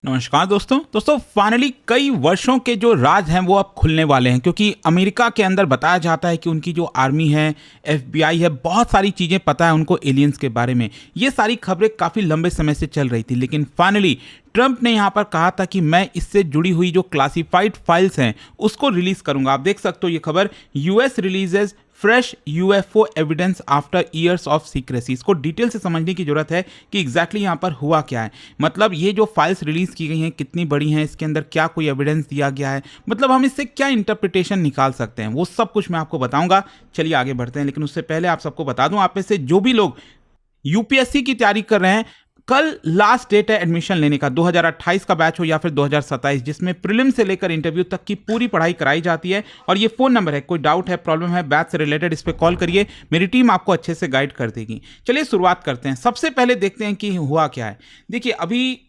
नमस्कार दोस्तों फाइनली कई वर्षों के जो राज हैं वो अब खुलने वाले हैं, क्योंकि अमेरिका के अंदर बताया जाता है कि उनकी जो आर्मी है, एफबीआई है, बहुत सारी चीज़ें पता है उनको एलियंस के बारे में। ये सारी खबरें काफ़ी लंबे समय से चल रही थी, लेकिन फाइनली ट्रंप ने यहाँ पर कहा था कि मैं इससे जुड़ी हुई जो क्लासिफाइड फाइल्स हैं उसको रिलीज करूंगा। आप देख सकते हो ये खबर, US releases fresh UFO evidence after years of secrecy. इसको डिटेल से समझने की जरूरत है कि एग्जैक्टली यहाँ पर हुआ क्या है। मतलब ये जो फाइल्स रिलीज की गई हैं कितनी बड़ी हैं, इसके अंदर क्या कोई एविडेंस दिया गया है, मतलब हम इससे क्या इंटरप्रिटेशन निकाल सकते हैं, वो सब कुछ मैं आपको बताऊंगा। चलिए आगे बढ़ते हैं, लेकिन उससे पहले आप सबको बता दूं, आप में से जो भी लोग यूपीएससी की तैयारी कर रहे हैं, कल लास्ट डेट है एडमिशन लेने का। 2028 का बैच हो या फिर 2027, जिसमें प्रीलिम से लेकर इंटरव्यू तक की पूरी पढ़ाई कराई जाती है। और ये फोन नंबर है, कोई डाउट है, प्रॉब्लम है बैच से रिलेटेड, इस पर कॉल करिए, मेरी टीम आपको अच्छे से गाइड कर देगी। चलिए शुरुआत करते हैं। सबसे पहले देखते हैं कि हुआ क्या है। देखिए अभी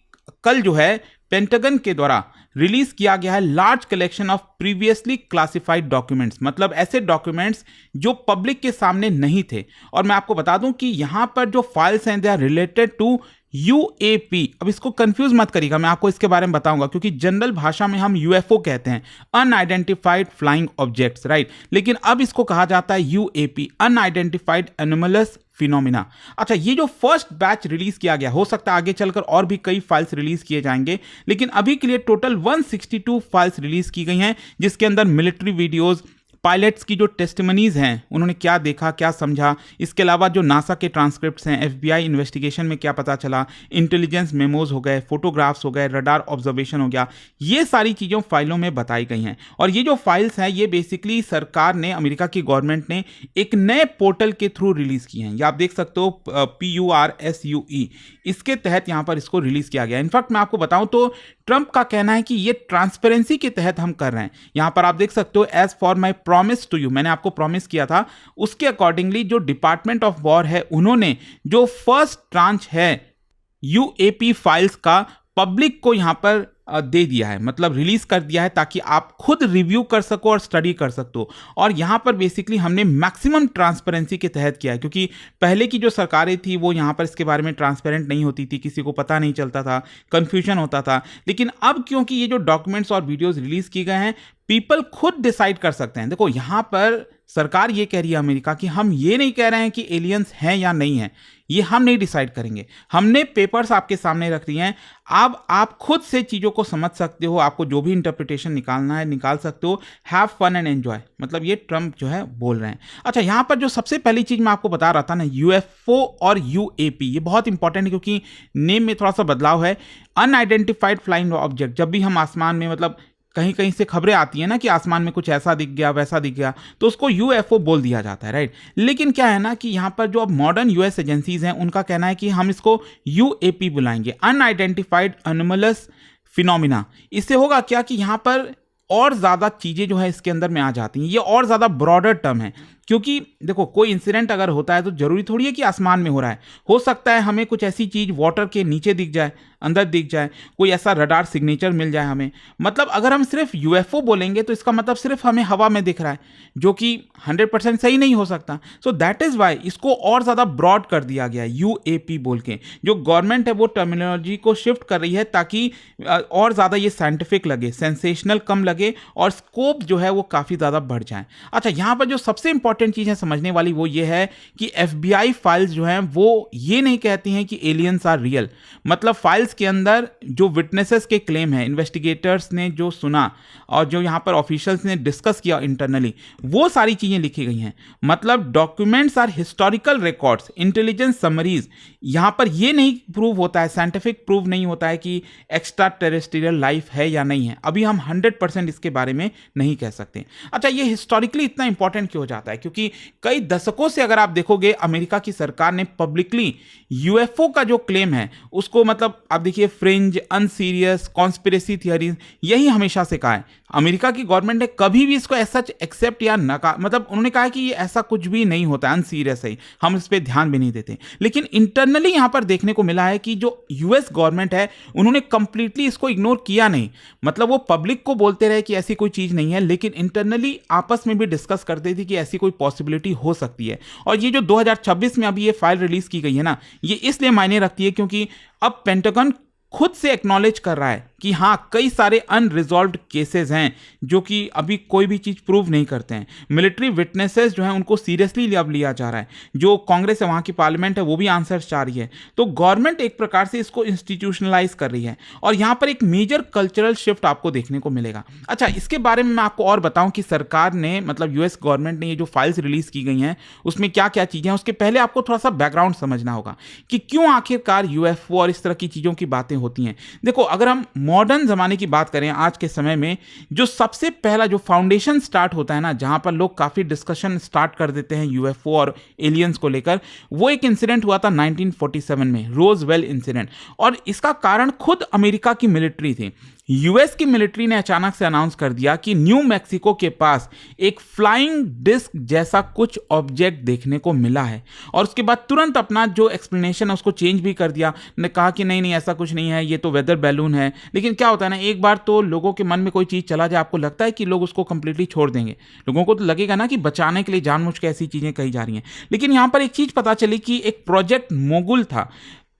कल जो है पेंटागन के द्वारा रिलीज किया गया है large collection of previously classified documents, मतलब ऐसे डॉक्यूमेंट्स जो पब्लिक के सामने नहीं थे। और मैं आपको बता दूं कि यहां पर जो फाइल्स हैं they are related to UAP. अब इसको कंफ्यूज मत करिएगा, मैं आपको इसके बारे में बताऊंगा, क्योंकि जनरल भाषा में हम यूएफओ कहते हैं, अनआइडेंटिफाइड फ्लाइंग ऑब्जेक्ट्स, राइट। लेकिन अब इसको कहा जाता है यूएपी, अनआइडेंटिफाइड एनोमलस फिनोमिना। अच्छा, ये जो फर्स्ट बैच रिलीज किया गया, हो सकता है आगे चलकर और भी कई फाइल्स रिलीज किए जाएंगे, लेकिन अभी के लिए टोटल 162 फाइल्स रिलीज की गई हैं, जिसके अंदर मिलिट्री वीडियोज, पायलट्स की जो टेस्टिमनीज हैं, उन्होंने क्या देखा क्या समझा, इसके अलावा जो नासा के ट्रांसक्रिप्ट्स हैं, एफबीआई इन्वेस्टिगेशन में क्या पता चला, इंटेलिजेंस मेमोज हो गए, फोटोग्राफ्स हो गए, रडार ऑब्जर्वेशन हो गया, ये सारी चीज़ें फाइलों में बताई गई हैं। और ये जो फाइल्स हैं ये बेसिकली सरकार ने, अमेरिका की गवर्नमेंट ने एक नए पोर्टल के थ्रू रिलीज की हैं। ये आप देख सकते हो, PURSUE, इसके तहत यहाँ पर इसको रिलीज किया गया। इनफैक्ट मैं आपको बताऊं तो ट्रंप का कहना है कि ये ट्रांसपेरेंसी के तहत हम कर रहे हैं। यहाँ पर आप देख सकते हो, as for my promise to you, मैंने आपको प्रॉमिस किया था, उसके अकॉर्डिंगली जो डिपार्टमेंट ऑफ वॉर है, उन्होंने जो फर्स्ट ट्रांच है यूएपी फाइल्स का पब्लिक को यहां पर दे दिया है, मतलब रिलीज कर दिया है, ताकि आप खुद रिव्यू कर सको और स्टडी कर सकते हो। और यहां पर बेसिकली हमने मैक्सिमम ट्रांसपेरेंसी के तहत किया है, क्योंकि पहले की जो सरकारें थी वो यहां पर इसके बारे में ट्रांसपेरेंट नहीं होती थी, किसी को पता नहीं चलता था, कंफ्यूजन होता था। लेकिन अब क्योंकि ये जो डॉक्यूमेंट्स और वीडियोज रिलीज किए गए हैं, पीपल खुद डिसाइड कर सकते हैं। देखो यहां पर सरकार ये कह रही है अमेरिका की, हम ये नहीं कह रहे हैं कि एलियंस हैं या नहीं है, ये हम नहीं डिसाइड करेंगे, हमने पेपर्स आपके सामने रख दिए हैं, अब आप खुद से चीज़ों को समझ सकते हो, आपको जो भी इंटरप्रिटेशन निकालना है निकाल सकते हो। हैव फन एंड एंजॉय, मतलब ये ट्रंप जो है बोल रहे हैं। अच्छा, यहाँ पर जो सबसे पहली चीज़ मैं आपको बता रहा था ना, यूएफओ और यूएपी, ये बहुत इंपॉर्टेंट है, क्योंकि नेम में थोड़ा सा बदलाव है। अनआइडेंटिफाइड फ्लाइंग ऑब्जेक्ट, जब भी हम आसमान में, मतलब कहीं कहीं से खबरें आती हैं ना कि आसमान में कुछ ऐसा दिख गया वैसा दिख गया, तो उसको यूएफओ बोल दिया जाता है, राइट। लेकिन क्या है ना कि यहाँ पर जो अब मॉडर्न यूएस एजेंसीज हैं, उनका कहना है कि हम इसको यूएपी बुलाएंगे, अनआइडेंटिफाइड एनोमलस फिनोमिना। इससे होगा क्या कि यहाँ पर और ज़्यादा चीज़ें जो है इसके अंदर में आ जाती हैं, ये और ज़्यादा ब्रॉडर टर्म है। क्योंकि देखो कोई इंसिडेंट अगर होता है तो जरूरी थोड़ी है कि आसमान में हो रहा है, हो सकता है हमें कुछ ऐसी चीज़ वाटर के नीचे दिख जाए, अंदर दिख जाए, कोई ऐसा रडार सिग्नेचर मिल जाए हमें। मतलब अगर हम सिर्फ यूएफओ बोलेंगे तो इसका मतलब सिर्फ हमें हवा में दिख रहा है, जो कि 100% सही नहीं हो सकता। सो दैट इज़ वाई इसको और ज़्यादा ब्रॉड कर दिया गया है यूएपी बोल के। जो गवर्नमेंट है वो टर्मिनोलॉजी को शिफ्ट कर रही है ताकि और ज़्यादा ये साइंटिफिक लगे, सेंसेशनल कम लगे, और स्कोप जो है वो काफ़ी ज़्यादा बढ़ जाए। अच्छा, यहाँ पर जो सबसे इंपॉर्टेंट चीज़ है समझने वाली वो ये है कि एफबीआई फाइल्स जो हैं वो ये नहीं कहती हैं कि एलियंस आर रियल। मतलब फाइल्स के अंदर जो विटनेसेस के क्लेम है, इन्वेस्टिगेटर्स ने जो सुना और जो यहाँ पर ऑफिशियल्स ने डिस्कस किया इंटरनली, वो सारी चीज़ें लिखी गई हैं। मतलब documents are historical records, intelligence summaries. यहाँ पर ये नहीं प्रूव होता है, साइंटिफिक प्रूव नहीं होता है कि एक्स्ट्रा टेरेस्ट्रियल लाइफ है या नहीं है। अभी हम 100% इसके बारे में नहीं कह सकते। अच्छा, ये हिस्टोरिकली इतना इंपॉर्टेंट क्यों हो जाता है? क्योंकि कई दशकों से अगर आप देखोगे, अमेरिका की सरकार ने पब्लिकली यूएफओ का जो क्लेम है उसको, मतलब आप देखिए, फ्रिंज, अनसीरियस, कॉन्स्पिरेसी थियरीज, यही हमेशा से कहा है। अमेरिका की गवर्नमेंट ने कभी भी इसको ऐसा एक्सेप्ट या नकार, मतलब उन्होंने कहा कि ये ऐसा कुछ भी नहीं होता, अनसीरियस है, हम इस पर ध्यान भी नहीं देते। लेकिन इंटरनली यहां पर देखने को मिला है कि जो यूएस गवर्नमेंट है उन्होंने कंप्लीटली इसको इग्नोर किया नहीं। मतलब वो पब्लिक को बोलते रहे कि ऐसी कोई चीज नहीं है, लेकिन इंटरनली आपस में भी डिस्कस करते थे कि ऐसी कोई पॉसिबिलिटी हो सकती है। और ये जो 2026 में अभी ये फाइल रिलीज की गई है ना, ये इसलिए मायने रखती है क्योंकि अब पेंटागन खुद से एक्नॉलेज कर रहा है कि हाँ कई सारे अनरिजॉल्व्ड केसेस हैं जो कि अभी कोई भी चीज़ प्रूव नहीं करते हैं। मिलिट्री विटनेसेस जो हैं उनको सीरियसली अब लिया जा रहा है। जो कांग्रेस है, वहाँ की पार्लियामेंट है, वो भी आंसर्स चाह रही है। तो गवर्नमेंट एक प्रकार से इसको इंस्टीट्यूशनलाइज कर रही है और यहाँ पर एक मेजर कल्चरल शिफ्ट आपको देखने को मिलेगा। अच्छा, इसके बारे में मैं आपको और बताऊं कि सरकार ने मतलब यूएस गवर्नमेंट ने ये जो फाइल्स रिलीज की गई हैं उसमें क्या क्या चीज़ें हैं, उसके पहले आपको थोड़ा सा बैकग्राउंड समझना होगा कि क्यों आखिरकार यूएफओ और इस तरह की चीज़ों की बातें होती हैं। देखो, अगर हम मॉडर्न ज़माने की बात करें आज के समय में, जो सबसे पहला जो फाउंडेशन स्टार्ट होता है ना, जहाँ पर लोग काफ़ी डिस्कशन स्टार्ट कर देते हैं यूएफओ और एलियंस को लेकर, वो एक इंसिडेंट हुआ था 1947 में, रोजवेल इंसिडेंट। और इसका कारण खुद अमेरिका की मिलिट्री थी। यूएस की मिलिट्री ने अचानक से अनाउंस कर दिया कि न्यू मैक्सिको के पास एक फ्लाइंग डिस्क जैसा कुछ ऑब्जेक्ट देखने को मिला है। और उसके बाद तुरंत अपना जो एक्सप्लेनेशन है उसको चेंज भी कर दिया, ने कहा कि नहीं नहीं ऐसा कुछ नहीं है, ये तो वेदर बैलून है। लेकिन क्या होता है ना, एक बार तो लोगों के मन में कोई चीज़ चला जाए, आपको लगता है कि लोग उसको कंप्लीटली छोड़ देंगे। लोगों को तो लगेगा ना कि बचाने के लिए जानबूझ के ऐसी चीज़ें कही जा रही हैं। लेकिन यहाँ पर एक चीज़ पता चली कि एक प्रोजेक्ट मोगुल था।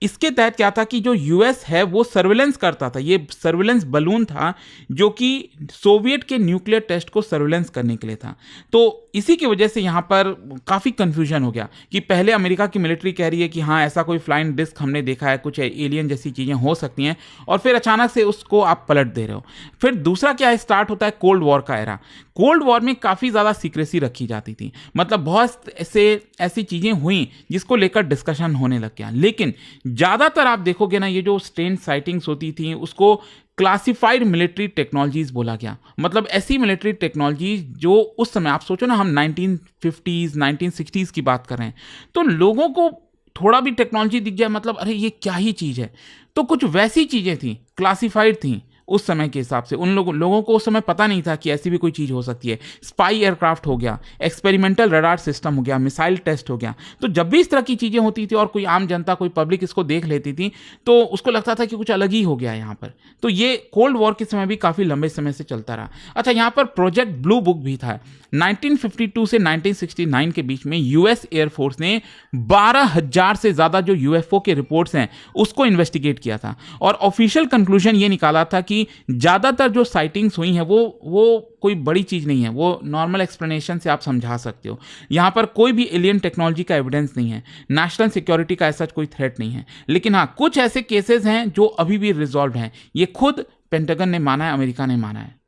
इसके तहत क्या था कि जो यूएस है वो सर्विलेंस करता था। ये सर्विलेंस बलून था जो कि सोवियत के न्यूक्लियर टेस्ट को सर्विलेंस करने के लिए था। तो इसी की वजह से यहाँ पर काफ़ी कंफ्यूजन हो गया कि पहले अमेरिका की मिलिट्री कह रही है कि हाँ ऐसा कोई फ्लाइंग डिस्क हमने देखा है, कुछ एलियन जैसी चीज़ें हो सकती हैं, और फिर अचानक से उसको आप पलट दे रहे हो। फिर दूसरा क्या स्टार्ट होता है, कोल्ड वॉर का एरा। कोल्ड वॉर में काफ़ी ज़्यादा सीक्रेसी रखी जाती थी, मतलब बहुत ऐसी चीज़ें हुई जिसको लेकर डिस्कशन होने लग गया। लेकिन ज़्यादातर आप देखोगे ना, ये जो स्ट्रेंज साइटिंग्स होती थी उसको क्लासिफाइड मिलिट्री टेक्नोलॉजीज बोला गया। मतलब ऐसी मिलिट्री टेक्नोलॉजीज जो उस समय, आप सोचो ना, हम 1950s 1960s की बात कर रहे हैं, तो लोगों को थोड़ा भी टेक्नोलॉजी दिख जाए मतलब अरे ये क्या ही चीज़ है। तो कुछ वैसी चीज़ें थी, क्लासिफाइड थी उस समय के हिसाब से। उन लोगों को उस समय पता नहीं था कि ऐसी भी कोई चीज़ हो सकती है। स्पाई एयरक्राफ्ट हो गया, एक्सपेरिमेंटल रडार सिस्टम हो गया, मिसाइल टेस्ट हो गया। तो जब भी इस तरह की चीज़ें होती थी और कोई आम जनता, कोई पब्लिक इसको देख लेती थी, तो उसको लगता था कि कुछ अलग ही हो गया यहाँ पर। तो ये कोल्ड वॉर के समय भी काफ़ी लंबे समय से चलता रहा। अच्छा, यहाँ पर प्रोजेक्ट ब्लू बुक भी था। 1952 से 1969 के बीच में यूएस एयरफोर्स ने 12,000 से ज़्यादा जो यूएफओ के रिपोर्ट्स हैं उसको इन्वेस्टिगेट किया था। और ऑफिशियल कंक्लूजन ये निकाला था कि ज़्यादातर जो साइटिंग्स हुई हैं वो कोई बड़ी चीज़ नहीं है, वो नॉर्मल एक्सप्लेनेशन से आप समझा सकते हो। यहाँ पर कोई भी एलियन टेक्नोलॉजी का एविडेंस नहीं है, नेशनल सिक्योरिटी का ऐसा कोई थ्रेट नहीं है। लेकिन हाँ, कुछ ऐसे केसेस हैं जो अभी भी रिजॉल्व हैं। ये खुद पेंटागन ने माना है, अमेरिका ने माना है।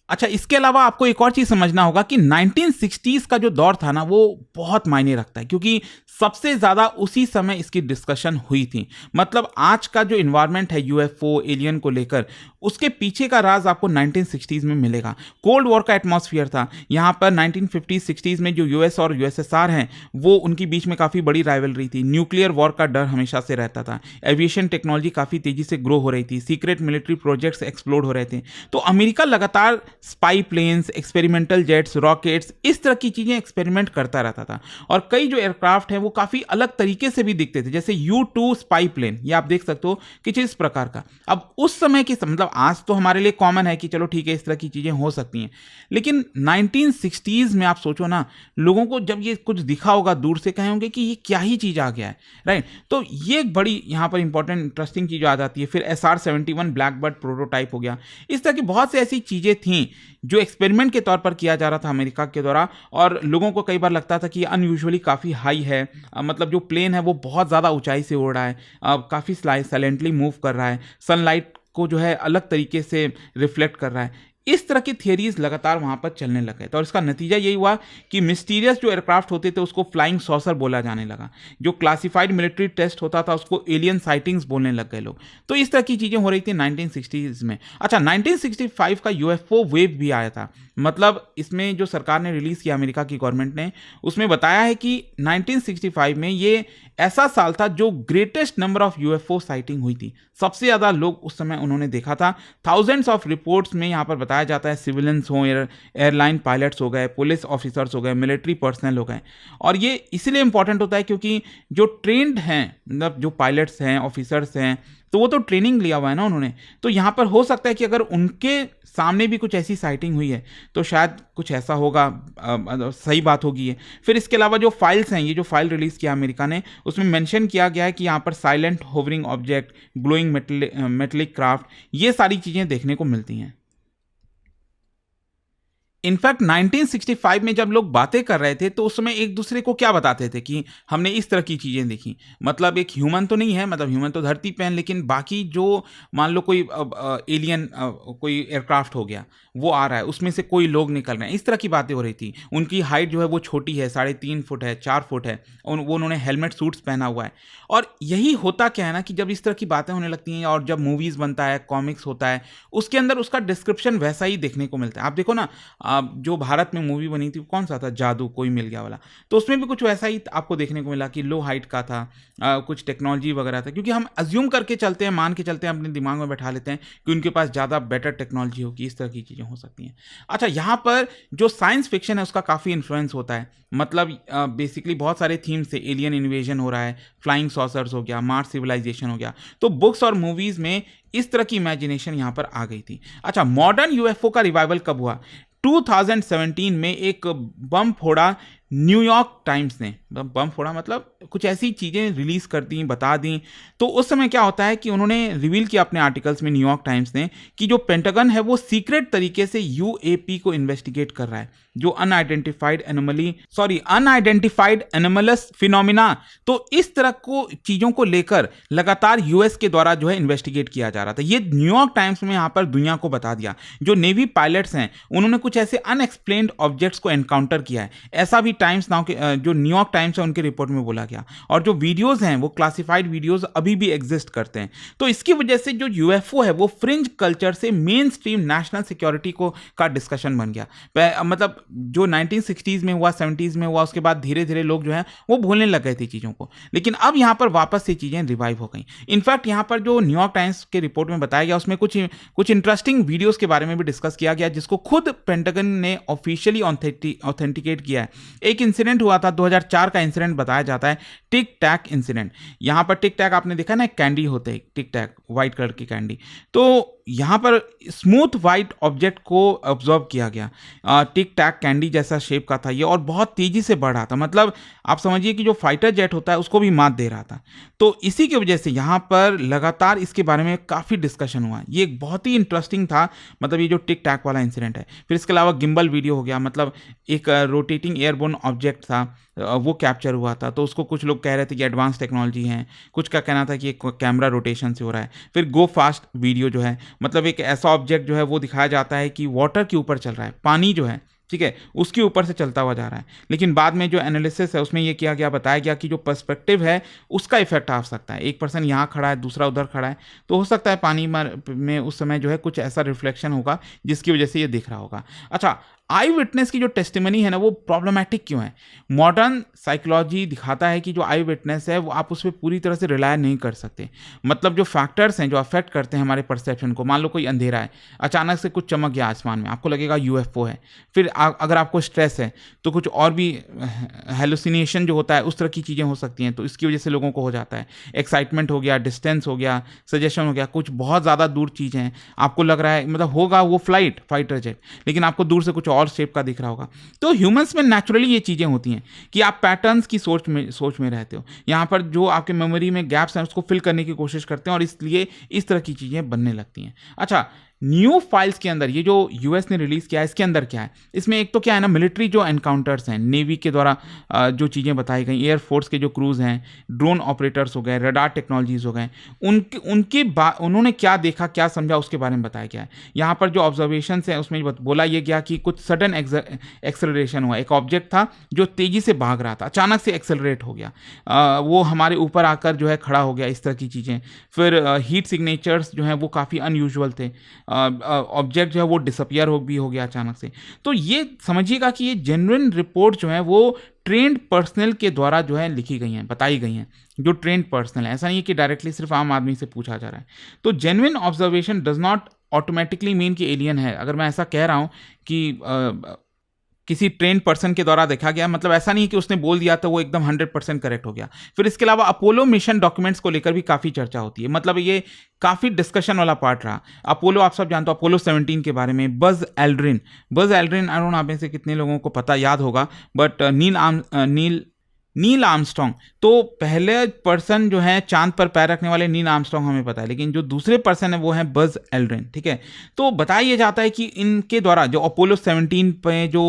अच्छा, इसके अलावा आपको एक और चीज़ समझना होगा कि 1960s का जो दौर था ना, वो बहुत मायने रखता है, क्योंकि सबसे ज़्यादा उसी समय इसकी डिस्कशन हुई थी। मतलब आज का जो इन्वायरमेंट है यूएफओ एलियन को लेकर, उसके पीछे का राज आपको 1960s में मिलेगा। कोल्ड वॉर का एटमॉस्फेयर था यहाँ पर। 1950s-60s में जो यूएस और यूएसएसआर हैं, वो उनकी बीच में काफ़ी बड़ी राइवलरी थी। न्यूक्लियर वॉर का डर हमेशा से रहता था। एविएशन टेक्नोलॉजी काफ़ी तेज़ी से ग्रो हो रही थी। सीक्रेट मिलिट्री प्रोजेक्ट्स एक्सप्लोड हो रहे थे। तो अमेरिका लगातार spy planes, experimental jets, rockets, इस तरह की चीज़ें एक्सपेरिमेंट करता रहता था। और कई जो एयरक्राफ्ट हैं वो काफ़ी अलग तरीके से भी दिखते थे, जैसे U-2 स्पाई प्लेन, ये आप देख सकते हो कि इस प्रकार का। अब उस समय की, मतलब आज तो हमारे लिए कॉमन है कि चलो ठीक है इस तरह की चीज़ें हो सकती हैं, लेकिन 1960s में आप सोचो ना, लोगों को जब ये कुछ दिखा होगा दूर से, कहे होंगे कि ये क्या ही चीज़ आ गया है, राइट। तो ये एक बड़ी यहाँ पर इंपॉर्टेंट इंटरेस्टिंग चीज़ आ जाती है। फिर SR-71 ब्लैकबर्ड प्रोटोटाइप हो गया। इस तरह की बहुत सी ऐसी चीज़ें थीं जो एक्सपेरिमेंट के तौर पर किया जा रहा था अमेरिका के द्वारा, और लोगों को कई बार लगता था कि ये अनयूजुअली काफ़ी हाई है। मतलब जो प्लेन है वो बहुत ज़्यादा ऊंचाई से उड़ रहा है, काफ़ी साइलेंटली मूव कर रहा है, सनलाइट को जो है अलग तरीके से रिफ्लेक्ट कर रहा है। इस तरह की थियरीज लगातार वहाँ पर चलने लगे। तो इसका नतीजा यही हुआ कि मिस्टीरियस जो एयरक्राफ्ट होते थे उसको फ्लाइंग सॉसर बोला जाने लगा। जो क्लासिफाइड मिलिट्री टेस्ट होता था उसको एलियन साइटिंग्स बोलने लग गए लोग। तो इस तरह की चीज़ें हो रही थी 1960s में। अच्छा, 1965 का यूएफओ वेव भी आया था। मतलब इसमें जो सरकार ने रिलीज़ किया, अमेरिका की गवर्नमेंट ने, उसमें बताया है कि 1965 में ये ऐसा साल था जो greatest number of UFO sighting हुई थी। सबसे ज़्यादा लोग उस समय उन्होंने देखा था। थाउजेंड्स ऑफ रिपोर्ट्स में यहाँ पर बताया जाता है, सिविलियंस हों, एयरलाइन पायलट्स हो गए, पुलिस ऑफिसर्स हो गए, मिलिट्री पर्सनल हो गए। और ये इसलिए इंपॉर्टेंट होता है क्योंकि जो ट्रेंड हैं, मतलब जो पायलट्स हैं, ऑफिसर्स हैं, तो वो तो ट्रेनिंग लिया हुआ है ना उन्होंने। तो यहाँ पर हो सकता है कि अगर उनके सामने भी कुछ ऐसी साइटिंग हुई है तो शायद कुछ ऐसा होगा, सही बात होगी ये। फिर इसके अलावा जो फाइल्स हैं, ये जो फाइल रिलीज़ किया अमेरिका ने, उसमें मेंशन किया गया है कि यहाँ पर silent hovering object, glowing metallic craft, ये सारी चीज़ें देखने को मिलती हैं। इनफैक्ट 1965 में जब लोग बातें कर रहे थे तो उस समय एक दूसरे को क्या बताते थे कि हमने इस तरह की चीज़ें देखी। मतलब एक ह्यूमन तो नहीं है, मतलब ह्यूमन तो धरती पे है, लेकिन बाकी जो मान लो कोई एलियन कोई एयरक्राफ्ट हो गया, वो आ रहा है, उसमें से कोई लोग निकल रहे हैं, इस तरह की बातें हो रही थी। उनकी हाइट जो है वो छोटी है, 3.5 फुट है, 4 फुट है, वो उन्होंने हेलमेट सूट्स पहना हुआ है। और यही होता क्या है ना कि जब इस तरह की बातें होने लगती हैं और जब मूवीज़ बनता है, कॉमिक्स होता है, उसके अंदर उसका डिस्क्रिप्शन वैसा ही देखने को मिलता है। आप देखो ना, जो भारत में मूवी बनी थी कौन सा था, जादू कोई मिल गया वाला, तो उसमें भी कुछ वैसा ही आपको देखने को मिला कि लो हाइट का था, कुछ टेक्नोलॉजी वगैरह था, क्योंकि हम अज्यूम करके चलते हैं, मान के चलते हैं, अपने दिमाग में बैठा लेते हैं कि उनके पास ज़्यादा बेटर टेक्नोलॉजी होगी, इस तरह की चीज़ें हो सकती हैं। अच्छा, यहाँ पर जो साइंस फिक्शन है उसका काफ़ी इन्फ्लुएंस होता है। मतलब बेसिकली बहुत सारे थीम्स से, एलियन इन्वेजन हो रहा है, फ्लाइंग सॉसर्स हो गया, मार्स सिविलाइजेशन हो गया, तो बुक्स और मूवीज़ में इस तरह की इमेजिनेशन यहाँ पर आ गई थी। अच्छा, मॉडर्न यूएफओ का रिवाइवल कब हुआ? 2017 में एक बम फोड़ा न्यूयॉर्क टाइम्स ने। बम फोड़ा मतलब कुछ ऐसी चीज़ें रिलीज़ कर दी, बता दी। तो उस समय क्या होता है कि उन्होंने रिवील किया अपने आर्टिकल्स में, न्यूयॉर्क टाइम्स ने, कि जो पेंटागन है वो सीक्रेट तरीके से यूएपी को इन्वेस्टिगेट कर रहा है, जो अनआइडेंटिफाइड एनोमलस फिनोमिना। तो इस तरह को चीज़ों को लेकर लगातार यूएस के द्वारा जो है इन्वेस्टिगेट किया जा रहा था। ये न्यूयॉर्क टाइम्स में यहाँ पर दुनिया को बता दिया। जो नेवी पायलट्स हैं उन्होंने कुछ ऐसे अनएक्सप्लेन्ड ऑब्जेक्ट्स को एनकाउंटर किया है, ऐसा भी टाइम्स नाउ के जो न्यूयॉर्क टाइम्स है उनके रिपोर्ट में बोला गया। और जो वीडियोस हैं वो क्लासिफाइड वीडियोस अभी भी एग्जिस्ट करते हैं। तो इसकी वजह से जो यूएफओ है वो फ्रिंज कल्चर से मेन स्ट्रीम नेशनल सिक्योरिटी को का डिस्कशन बन गया। मतलब जो 1960s में हुआ, 70s में हुआ, उसके बाद धीरे धीरे लोग जो है वो भूलने लग गए थे चीज़ों को, लेकिन अब यहाँ पर वापस से चीज़ें रिवाइव हो गई। इनफैक्ट यहाँ पर जो न्यूयॉर्क टाइम्स के रिपोर्ट में बताया गया उसमें कुछ इंटरेस्टिंग वीडियोस के बारे में भी डिस्कस किया गया, जिसको खुद पेंटागन ने ऑफिशियली ऑथेंटिकेट किया है। एक इंसिडेंट हुआ था, 2004 का इंसिडेंट बताया जाता है, टिक टैक इंसिडेंट। यहाँ पर टिक टैक आपने देखा ना, कैंडी होते हैं, टिक टैक व्हाइट कलर की कैंडी। तो यहाँ पर स्मूथ वाइट ऑब्जेक्ट को ऑब्जर्व किया गया। टिक टैक कैंडी जैसा शेप का था ये, और बहुत तेज़ी से बढ़ रहा था। मतलब आप समझिए कि जो फाइटर जेट होता है उसको भी मात दे रहा था। तो इसी की वजह से यहाँ पर लगातार इसके बारे में काफ़ी डिस्कशन हुआ। ये एक बहुत ही इंटरेस्टिंग था, मतलब ये जो टिक टैक वाला इंसिडेंट है। फिर इसके अलावा गिम्बल वीडियो हो गया, मतलब एक रोटेटिंग एयरबोर्न ऑब्जेक्ट था, वो कैप्चर हुआ था। तो उसको कुछ लोग कह रहे थे कि एडवांस टेक्नोलॉजी है, कुछ का कहना था कि एक कैमरा रोटेशन से हो रहा है। फिर गो फास्ट वीडियो जो है, मतलब एक ऐसा ऑब्जेक्ट जो है वो दिखाया जाता है कि वाटर के ऊपर चल रहा है, पानी जो है, ठीक है, उसके ऊपर से चलता हुआ जा रहा है। लेकिन बाद में जो एनालिसिस है उसमें ये किया गया, बताया गया कि जो पर्सपेक्टिव है उसका इफेक्ट आ सकता है। एक पर्सन यहाँ खड़ा है, दूसरा उधर खड़ा है, तो हो सकता है पानी में उस समय जो है कुछ ऐसा रिफ्लेक्शन होगा जिसकी वजह से ये दिख रहा होगा। अच्छा, आई विटनेस की जो टेस्टिमनी है ना वो प्रॉब्लमैटिक क्यों है? मॉडर्न साइकोलॉजी दिखाता है कि जो आई विटनेस है वो आप उस पर पूरी तरह से रिलाय नहीं कर सकते। मतलब जो फैक्टर्स हैं जो अफेक्ट करते हैं हमारे परसेप्शन को, मान लो कोई अंधेरा है, अचानक से कुछ चमक गया आसमान में, आपको लगेगा यूएफओ है। फिर अगर आपको स्ट्रेस है तो कुछ और भी हेलुसिनेशन जो होता है उस तरह की चीज़ें हो सकती हैं, तो इसकी वजह से लोगों को हो जाता है। एक्साइटमेंट हो गया, डिस्टेंस हो गया, सजेशन हो गया, कुछ बहुत ज़्यादा दूर चीज़ें हैं, आपको लग रहा है मतलब होगा वो फाइटर जेट, लेकिन आपको दूर से कुछ और शेप का दिख रहा होगा। तो ह्यूमंस में नेचुरली ये चीज़ें होती हैं कि आप पैटर्न्स की सोच में रहते हो। यहाँ पर जो आपके मेमोरी में गैप्स हैं उसको फिल करने की कोशिश करते हैं और इसलिए इस तरह की चीज़ें बनने लगती हैं। अच्छा, न्यू फाइल्स के अंदर ये जो यूएस ने रिलीज़ किया है इसके अंदर क्या है? इसमें एक तो क्या है ना, मिलिट्री जो एनकाउंटर्स हैं, नेवी के द्वारा जो चीज़ें बताई गई, एयरफोर्स के जो क्रूज़ हैं, ड्रोन ऑपरेटर्स हो गए, रडार टेक्नोलॉजीज़ हो गए, उन्होंने क्या देखा, क्या समझा, उसके बारे में बताया गया है। यहाँ पर जो ऑब्जर्वेशन है उसमें बोला ये गया कि कुछ सडन एक्सेलरेशन हुआ। एक ऑब्जेक्ट था जो तेज़ी से भाग रहा था, अचानक से एक्सेलरेट हो गया, वो हमारे ऊपर आकर जो है खड़ा हो गया, इस तरह की चीज़ें। फिर हीट सिग्नेचर्स जो हैं वो काफ़ी अनयूजुअल थे। ऑब्जेक्ट जो है वो डिसअपियर हो गया अचानक से। तो ये समझिएगा कि ये जेन्युइन रिपोर्ट जो है वो ट्रेंड पर्सनल के द्वारा जो है लिखी गई हैं, बताई गई हैं, जो ट्रेंड पर्सनल है। ऐसा नहीं है कि डायरेक्टली सिर्फ आम आदमी से पूछा जा रहा है। तो genuine observation does not automatically mean कि एलियन है। अगर मैं ऐसा कह रहा हूँ कि किसी ट्रेन पर्सन के द्वारा देखा गया, मतलब ऐसा नहीं कि उसने बोल दिया तो वो एकदम 100% करेक्ट हो गया। फिर इसके अलावा अपोलो मिशन डॉक्यूमेंट्स को लेकर भी काफ़ी चर्चा होती है, मतलब ये काफ़ी डिस्कशन वाला पार्ट रहा। अपोलो आप सब जानते हो, अपोलो 17 के बारे में। Buzz Aldrin I don't know आप में से कितने लोगों को पता याद होगा, बट नील आर्मस्ट्रॉन्ग, तो पहले पर्सन जो है चांद पर पैर रखने वाले नील आर्मस्ट्रॉन्ग हमें पता है, लेकिन जो दूसरे पर्सन है वो है बज एल्ड्रिन, ठीक है। तो बताया जाता है कि इनके द्वारा जो अपोलो 17 पे जो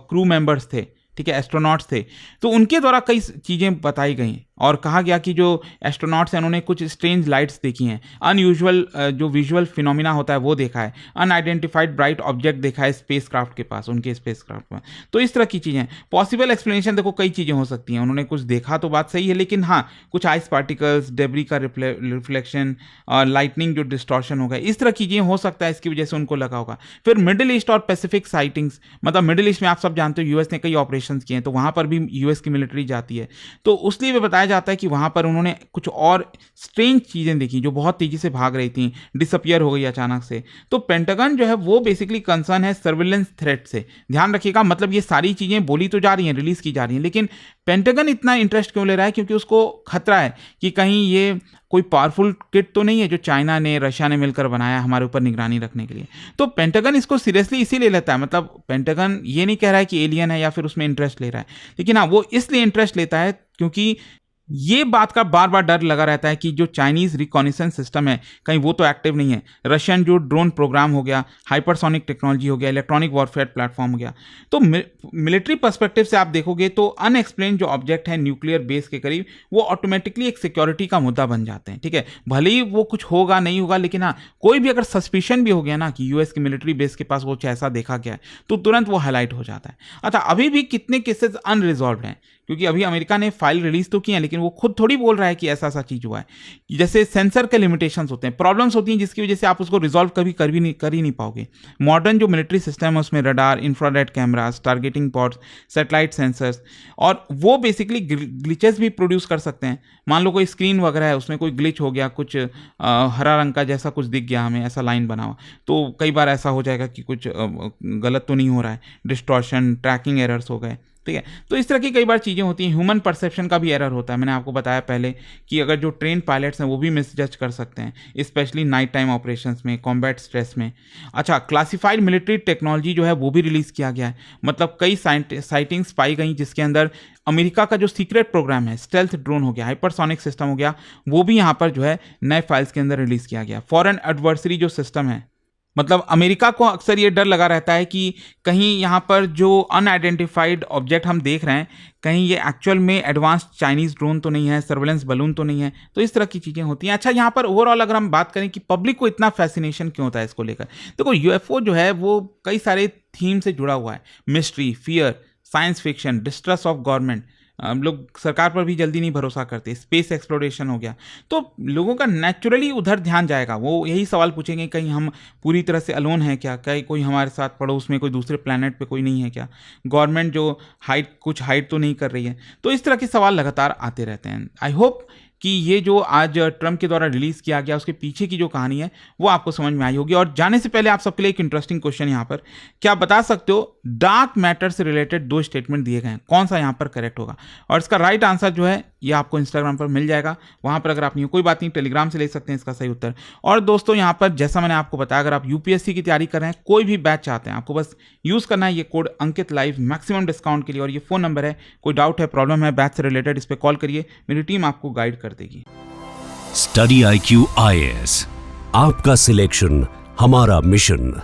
क्रू मेंबर्स थे, ठीक है, एस्ट्रोनॉट्स थे, तो उनके द्वारा कई चीज़ें बताई गई और कहा गया कि जो एस्ट्रोनॉट्स हैं उन्होंने कुछ स्ट्रेंज लाइट्स देखी हैं, अनयूजुअल जो विजुअल फिनोमिना होता है वो देखा है, अनआइडेंटिफाइड ब्राइट ऑब्जेक्ट देखा है स्पेसक्राफ्ट के पास, उनके स्पेसक्राफ्ट में। तो इस तरह की चीज़ें, पॉसिबल एक्सप्लेनेशन देखो कई चीज़ें हो सकती हैं। उन्होंने कुछ देखा तो बात सही है, लेकिन हाँ कुछ आइस पार्टिकल्स, डेब्री का रिफ्लेक्शन, लाइटनिंग जो डिस्टॉर्शन होगा, इस तरह की चीज़ें हो सकता है, इसकी वजह से उनको लगा होगा। फिर मिडिल ईस्ट और पैसिफिक साइटिंग्स, मतलब मिडिल ईस्ट में आप सब जानते हो यूएस ने कई ऑपरेशन किए हैं, तो वहाँ पर भी यूएस की मिलिट्री जाती है, तो उसलिए बताया जाता है कि वहाँ पर उन्होंने कुछ और स्ट्रेंज चीज़ें देखी जो बहुत तेज़ी से भाग रही थी, डिसअपियर हो गई अचानक से। तो पेंटागन जो है वो बेसिकली कंसर्न है सर्विलेंस थ्रेट से। ध्यान रखिएगा, मतलब ये सारी चीज़ें बोली तो जा रही हैं, रिलीज़ की जा रही हैं, लेकिन पेंटागन इतना इंटरेस्ट क्यों ले रहा है? क्योंकि उसको खतरा है कि कहीं ये कोई पावरफुल किट तो नहीं है जो चाइना ने, रशिया ने मिलकर बनाया हमारे ऊपर निगरानी रखने के लिए। तो पेंटागन इसको सीरियसली इसीलिए लेता है, मतलब पेंटागन ये नहीं कह रहा है कि एलियन है या फिर उसमें इंटरेस्ट ले रहा है, लेकिन हाँ वो इसलिए इंटरेस्ट लेता है क्योंकि ये बात का बार बार डर लगा रहता है कि जो चाइनीज रिकॉनिसेंस सिस्टम है कहीं वो तो एक्टिव नहीं है, रशियन जो ड्रोन प्रोग्राम हो गया, हाइपरसोनिक टेक्नोलॉजी हो गया, इलेक्ट्रॉनिक वॉरफेयर प्लेटफॉर्म हो गया। तो मिलिट्री पर्सपेक्टिव से आप देखोगे तो अनएक्सप्लेन जो ऑब्जेक्ट है न्यूक्लियर बेस के करीब, वो ऑटोमेटिकली एक सिक्योरिटी का मुद्दा बन जाते हैं, ठीक है। भले ही वो कुछ होगा नहीं होगा, लेकिन हाँ कोई भी अगर सस्पिशन भी हो गया ना कि यूएस की मिलिट्री बेस के पास वो ऐसा देखा गया है, तो तुरंत वो हाईलाइट हो जाता है। अच्छा, अभी भी कितने केसेस अनरिजॉल्व हैं, क्योंकि अभी अमेरिका ने फाइल रिलीज तो की है, लेकिन वो खुद थोड़ी बोल रहा है कि ऐसा चीज हुआ है। जैसे सेंसर के लिमिटेशंस होते हैं, प्रॉब्लम्स होती हैं, जिसकी वजह से आप उसको रिजॉल्व कभी कर ही नहीं पाओगे। मॉडर्न जो मिलिट्री सिस्टम है उसमें radar, infrared cameras, targeting pods, satellite sensors, और वो बेसिकली ग्लिचेस भी प्रोड्यूस कर सकते हैं। मान लो कोई स्क्रीन वगैरह है, उसमें कोई ग्लिच हो गया, कुछ हरा रंग का जैसा कुछ दिख गया हमें, ऐसा लाइन बना हुआ, तो कई बार ऐसा हो जाएगा कि कुछ गलत तो नहीं हो रहा है, डिस्टॉर्शन, ट्रैकिंग एरर्स हो गए, ठीक है। तो इस तरह की कई बार चीज़ें होती हैं। ह्यूमन परसेप्शन का भी एरर होता है, मैंने आपको बताया पहले कि अगर जो ट्रेन पायलट्स हैं वो भी मिसजज कर सकते हैं, स्पेशली नाइट टाइम ऑपरेशंस में, कॉम्बैट स्ट्रेस में। अच्छा, क्लासिफाइड मिलिट्री टेक्नोलॉजी जो है वो भी रिलीज़ किया गया है, मतलब कई साइटिंग्स पाई गई जिसके अंदर अमेरिका का जो सीक्रेट प्रोग्राम है, स्टेल्थ ड्रोन हो गया, हाइपरसोनिक सिस्टम हो गया, वो भी यहाँ पर जो है नए फाइल्स के अंदर रिलीज़ किया गया। फॉरेन एडवर्सरी जो सिस्टम है, मतलब अमेरिका को अक्सर ये डर लगा रहता है कि कहीं यहाँ पर जो अनआइडेंटिफाइड ऑब्जेक्ट हम देख रहे हैं, कहीं ये एक्चुअल में एडवांस चाइनीज़ ड्रोन तो नहीं है, सर्वेलेंस बलून तो नहीं है। तो इस तरह की चीज़ें होती हैं। अच्छा, यहाँ पर ओवरऑल अगर हम बात करें कि पब्लिक को इतना फैसिनेशन क्यों होता है इसको लेकर, देखो यूएफओ जो है वो कई सारे थीम से जुड़ा हुआ है, mystery, fear, science fiction, distrust of government, हम लोग सरकार पर भी जल्दी नहीं भरोसा करते, स्पेस एक्सप्लोरेशन हो गया, तो लोगों का नेचुरली उधर ध्यान जाएगा। वो यही सवाल पूछेंगे, कहीं हम पूरी तरह से अलोन हैं क्या, कहीं कोई हमारे साथ पड़ोस में कोई दूसरे प्लैनेट पे कोई नहीं है क्या, गवर्नमेंट जो कुछ हाइड तो नहीं कर रही है। तो इस तरह के सवाल लगातार आते रहते हैं। आई होप कि ये जो आज ट्रंप के द्वारा रिलीज़ किया गया उसके पीछे की जो कहानी है वो आपको समझ में आई होगी। और जाने से पहले आप सबके लिए एक इंटरेस्टिंग क्वेश्चन यहाँ पर, क्या आप बता सकते हो डार्क मैटर से रिलेटेड 2 स्टेटमेंट दिए गए हैं, कौन सा यहाँ पर करेक्ट होगा? और इसका राइट आंसर जो है ये आपको इंस्टाग्राम पर मिल जाएगा, वहाँ पर अगर आप नहीं हो कोई बात नहीं, टेलीग्राम से ले सकते हैं इसका सही उत्तर। और दोस्तों यहाँ पर जैसा मैंने आपको बताया, अगर आप यूपीएससी की तैयारी कर रहे हैं, कोई भी बैच चाहते हैं, आपको बस यूज़ करना है ये कोड अंकित लाइव मैक्सिमम डिस्काउंट के लिए, और ये फ़ोन नंबर है, कोई डाउट है, प्रॉब्लम है बैच से रिलेटेड, इस पर कॉल करिए, मेरी टीम आपको गाइड कर देगी। स्टडी IQ IAS, आपका सिलेक्शन हमारा मिशन।